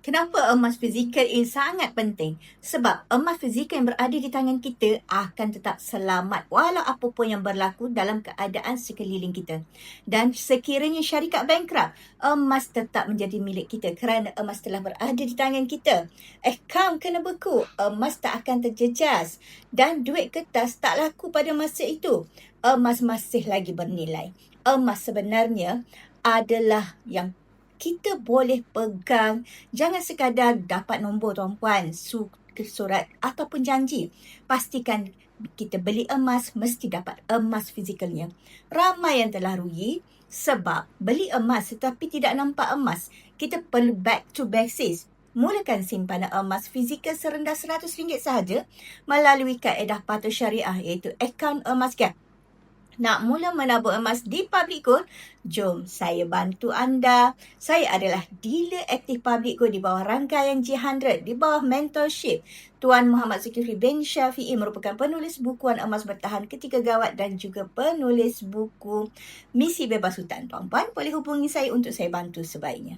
Kenapa emas fizikal ini sangat penting? Sebab emas fizikal yang berada di tangan kita akan tetap selamat walau apa pun yang berlaku dalam keadaan sekeliling kita. Dan sekiranya syarikat bankrupt, emas tetap menjadi milik kita kerana emas telah berada di tangan kita. Akaun kena beku, emas tak akan terjejas. Dan duit kertas tak laku pada masa itu. Emas masih lagi bernilai. Emas sebenarnya adalah yang kita boleh pegang. Jangan sekadar dapat nombor tuan-puan, surat ataupun janji. Pastikan kita beli emas, mesti dapat emas fizikalnya. Ramai yang telah rugi sebab beli emas tetapi tidak nampak emas. Kita perlu back to basics. Mulakan simpanan emas fizikal serendah RM100 sahaja melalui kaedah patuh syariah iaitu akaun emas gap. Nak mula menabur emas di Public Gold? Jom saya bantu anda. Saya adalah dealer aktif Public Gold di bawah rangkaian G100, di bawah mentorship Tuan Muhammad Zulkifli bin Syafiee, merupakan penulis bukuan emas bertahan ketika gawat dan juga penulis buku Misi Bebas Hutang. Tuan-puan boleh hubungi saya untuk saya bantu sebaiknya.